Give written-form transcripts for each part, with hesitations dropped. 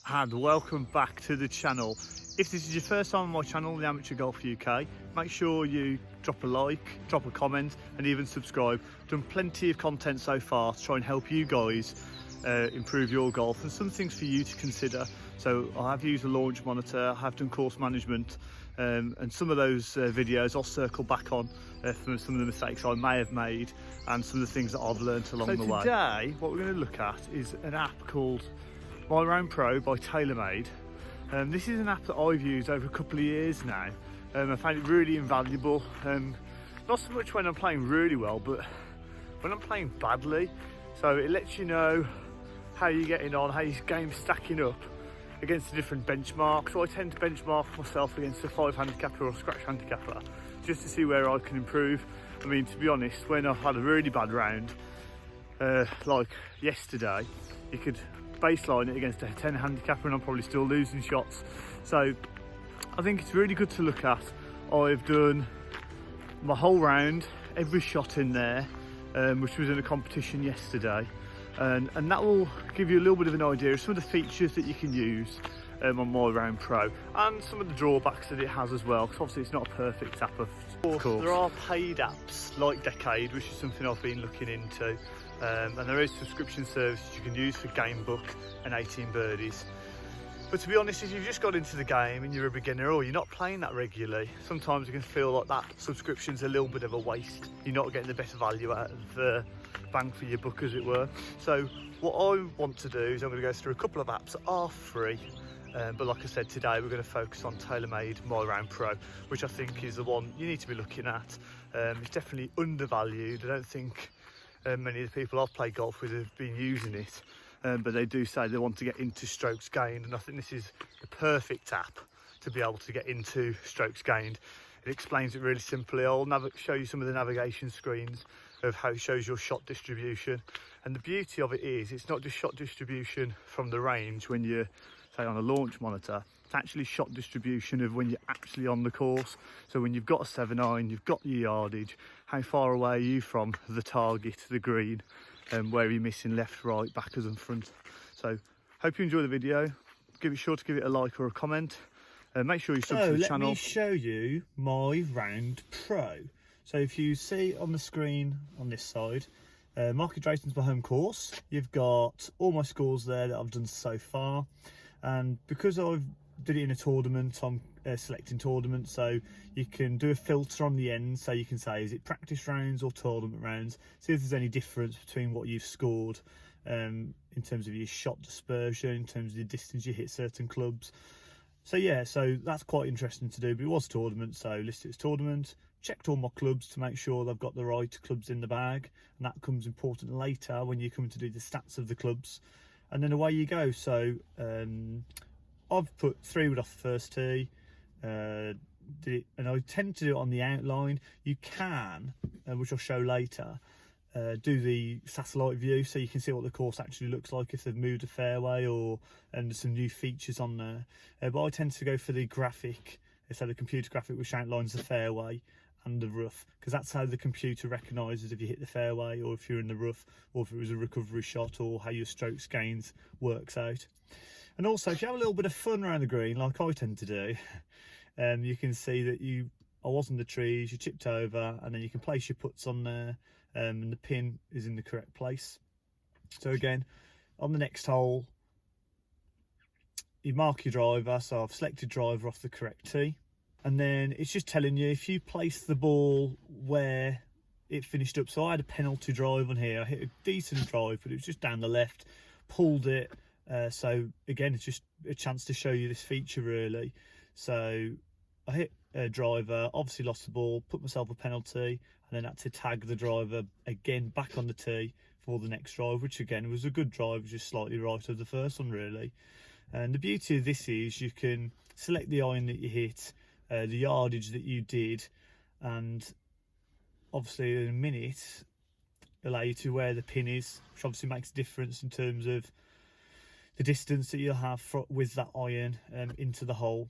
and welcome back to the channel. If this is your first time on my channel, the Amateur Golf UK, make sure you drop a like, drop a comment and even subscribe. Done plenty of content so far to try and help you guys improve your golf, and some things for you to consider. So I have used a launch monitor, I have done course management, and some of those videos I'll circle back on from some of the mistakes I may have made and some of the things that I've learned along the way. Today what we're going to look at is an app called My Round Pro by Taylormade. This is an app that I've used over a couple of years now. I found it really invaluable, not so much when I'm playing really well, but when I'm playing badly. So it lets you know how you're getting on, how your game's stacking up against the different benchmarks. So I tend to benchmark myself against a 5 handicapper or a scratch handicapper just to see where I can improve. I mean, to be honest, when I've had a really bad round, like yesterday, you could baseline it against a 10 handicapper and I'm probably still losing shots. So I think it's really good to look at. I've done my whole round, every shot in there, which was in a competition yesterday, and that will give you a little bit of an idea of some of the features that you can use on My Round Pro, and some of the drawbacks that it has as well, because obviously it's not a perfect app of course. There are paid apps like Decade, which is something I've been looking into, and there is subscription services you can use for GameBook and 18 Birdies. But to be honest, if you've just got into the game and you're a beginner or you're not playing that regularly, sometimes you can feel like that subscription's a little bit of a waste. You're not getting the best value out of the bang for your buck, as it were. So what I want to do is I'm going to go through a couple of apps that are free. But like I said, today we're going to focus on Taylormade My Round Pro, which I think is the one you need to be looking at. It's definitely undervalued. I don't think many of the people I've played golf with have been using it. But they do say they want to get into strokes gained, and I think this is the perfect app to be able to get into strokes gained. It explains it really simply. I'll show you some of the navigation screens of how it shows your shot distribution, and the beauty of it is it's not just shot distribution from the range when you're, say, on a launch monitor. It's actually shot distribution of when you're actually on the course. So when you've got a 7-iron, you've got your yardage, how far away are you from the target, the green, and where you're missing left, right, backers and front. So hope you enjoy the video. Sure to give it a like or a comment. Make sure you sub to the channel. Let me show you My Round Pro. So if you see on the screen on this side, market ratings by home course, you've got all my scores there that I've done so far. And because I've did it in a tournament, I'm selecting tournament, so you can do a filter on the end, so you can say, is it practice rounds or tournament rounds? See if there's any difference between what you've scored in terms of your shot dispersion, in terms of the distance you hit certain clubs. So yeah, so that's quite interesting to do. But it was tournament, so listed as tournament. Checked all my clubs to make sure they've got the right clubs in the bag, and that comes important later when you come to do the stats of the clubs. And then away you go. So I've put 3 wood off the first tee, and I tend to do it on the outline. You can, which I'll show later, do the satellite view, so you can see what the course actually looks like if they've moved a fairway, or and some new features on there. But I tend to go for the graphic, so the computer graphic, which outlines the fairway and the rough, because that's how the computer recognises if you hit the fairway or if you're in the rough, or if it was a recovery shot, or how your strokes gains works out. And also, if you have a little bit of fun around the green, like I tend to do, you can see that I was in the trees, you chipped over, and then you can place your putts on there, and the pin is in the correct place. So again, on the next hole, you mark your driver, so I've selected driver off the correct tee, and then it's just telling you if you place the ball where it finished up. So I had a penalty drive on here, I hit a decent drive, but it was just down the left, pulled it. So again, it's just a chance to show you this feature really. So I hit a driver, obviously lost the ball, put myself a penalty, and then had to tag the driver again back on the tee for the next drive, which again was a good drive, just slightly right of the first one really. And the beauty of this is you can select the iron that you hit, the yardage that you did, and obviously in a minute allow you to where the pin is, which obviously makes a difference in terms of the distance that you'll have with that iron into the hole.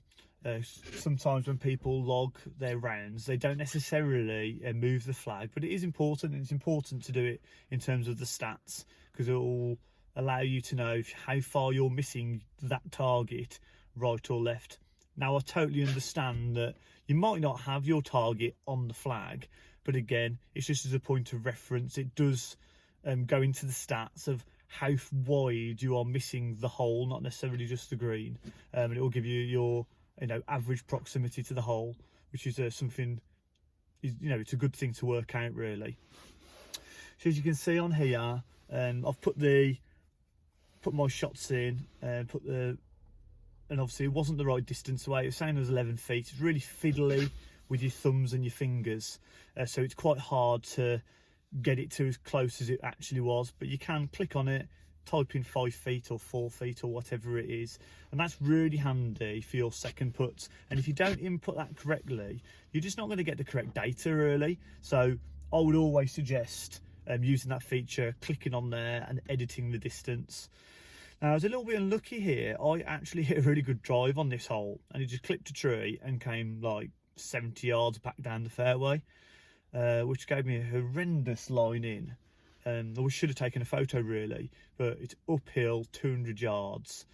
Sometimes when people log their rounds, they don't necessarily move the flag, but it is important, and it's important to do it in terms of the stats, because it will allow you to know how far you're missing that target, right or left. Now, I totally understand that you might not have your target on the flag, but again, it's just as a point of reference. It does go into the stats of how wide you are missing the hole, not necessarily just the green, and it will give you your average proximity to the hole, which is something, it's a good thing to work out really. So as you can see on here, I've put my shots in and and obviously it wasn't the right distance away. It was saying it was 11 feet. It's really fiddly with your thumbs and your fingers, so it's quite hard to get it to as close as it actually was. But you can click on it, type in 5 feet or 4 feet or whatever it is, and that's really handy for your second putts. And if you don't input that correctly, you're just not going to get the correct data really. So I would always suggest using that feature, clicking on there and editing the distance. Now, I was a little bit unlucky here. I actually hit a really good drive on this hole, and it just clipped a tree and came like 70 yards back down the fairway, which gave me a horrendous line in. I should have taken a photo really, but it's uphill 200 yards.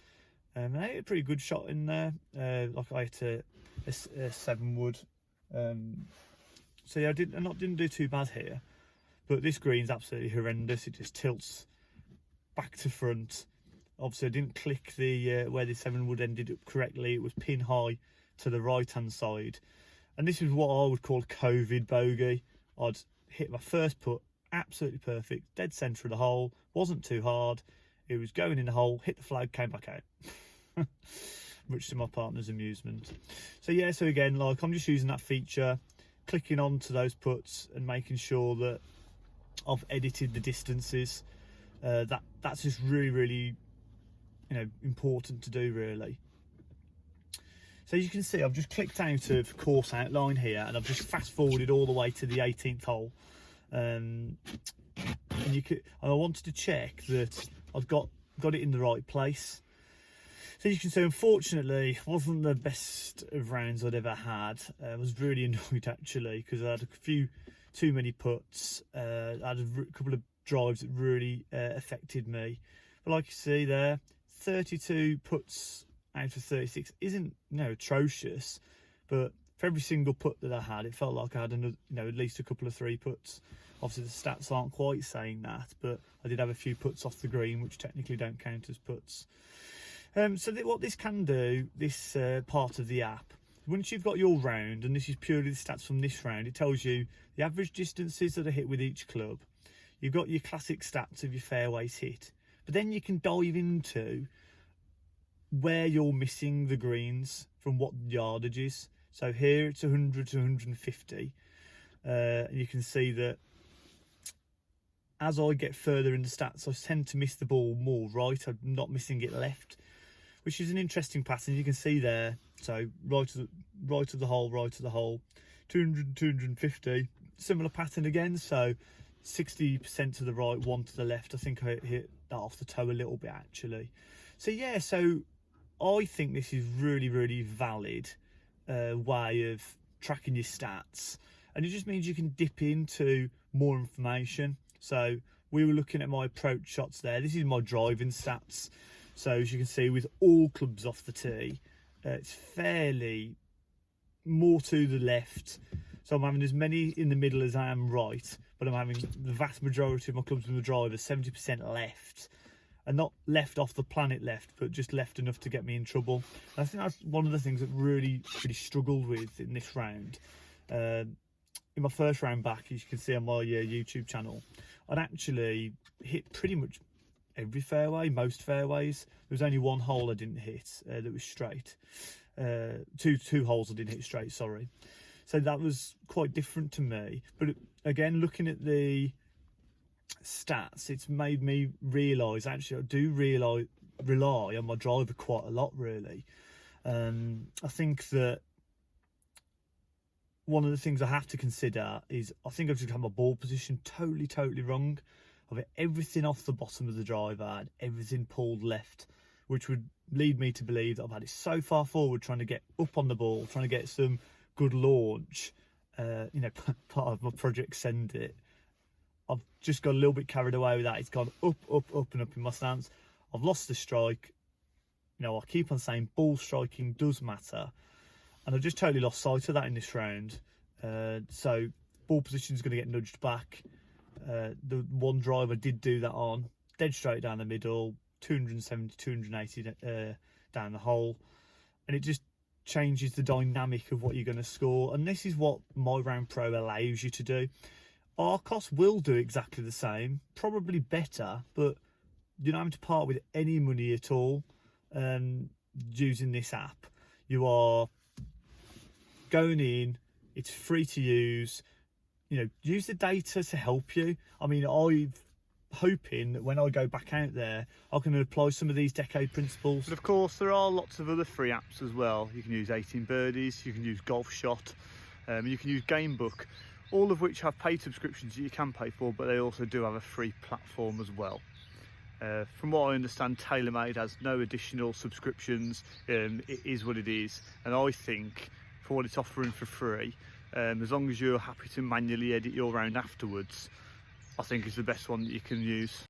And I hit a pretty good shot in there. Like I hit a 7 wood. So yeah, I didn't do too bad here. But this green's absolutely horrendous. It just tilts back to front. Obviously, I didn't click the where the 7 wood ended up correctly. It was pin high to the right-hand side. And this is what I would call COVID bogey. I'd hit my first putt, absolutely perfect, dead centre of the hole, wasn't too hard. It was going in the hole, hit the flag, came back out. Much to my partner's amusement. So yeah, so again, like I'm just using that feature, clicking onto those putts and making sure that I've edited the distances. That's just really important to do really. So you can see I've just clicked out of course outline here, and I've just fast forwarded all the way to the 18th hole, and I wanted to check that I've got it in the right place. So you can see, unfortunately, it wasn't the best of rounds I'd ever had. I was really annoyed actually, because I had a few too many putts. I had a couple of drives that really affected me. But like you see there, 32 putts out of 36 isn't atrocious, but for every single putt that I had, it felt like I had another, at least a couple of 3 putts. Obviously the stats aren't quite saying that, but I did have a few putts off the green, which technically don't count as putts. So what this can do, this part of the app, once you've got your round, and this is purely the stats from this round, it tells you the average distances that are hit with each club. You've got your classic stats of your fairways hit, but then you can dive into where you're missing the greens from what yardages. So here it's 100 to 150, and you can see that as I get further in the stats, I tend to miss the ball more right. I'm not missing it left, which is an interesting pattern. You can see there, so right of the hole, 200, 250, similar pattern again. So 60% to the right, 1 to the left. I think I hit that off the toe a little bit actually. So yeah, so I think this is really valid way of tracking your stats, and it just means you can dip into more information. So we were looking at my approach shots there. This is my driving stats. So as you can see, with all clubs off the tee, it's fairly more to the left. So I'm having as many in the middle as I am right, but I'm having the vast majority of my clubs with the driver 70% left, and not left off the planet left, but just left enough to get me in trouble. And I think that's one of the things that really struggled with in this round. In my first round back, as you can see on my YouTube channel, I'd actually hit pretty much every fairway, most fairways. There was only one hole I didn't hit that was straight. Two holes I didn't hit straight, sorry. So that was quite different to me. But again, looking at the stats, it's made me realise actually I do rely on my driver quite a lot really. I think that one of the things I have to consider is I think I've just had my ball position totally wrong. I've hit everything off the bottom of the driver and everything pulled left, which would lead me to believe that I've had it so far forward trying to get up on the ball, trying to get some good launch, part of my Project Send It, I've just got a little bit carried away with that. It's gone up, up, up and up in my stance. I've lost the strike. You know, I keep on saying ball striking does matter, and I've just totally lost sight of that in this round. So ball position is going to get nudged back. The one driver did do that on, dead straight down the middle, 270, 280 down the hole, and it just changes the dynamic of what you're going to score. And this is what My Round Pro allows you to do. Arrcoss will do exactly the same, probably better, but you don't have to part with any money at all using this app. You are going in, it's free to use. You know, use the data to help you. I mean, I'm hoping that when I go back out there, I can apply some of these decade principles. But of course, there are lots of other free apps as well. You can use 18 Birdies, you can use Golf Shot, you can use GameBook, all of which have paid subscriptions that you can pay for, but they also do have a free platform as well. From what I understand, Taylormade has no additional subscriptions. It is what it is, and I think for what it's offering for free, as long as you're happy to manually edit your round afterwards, I think it's the best one that you can use.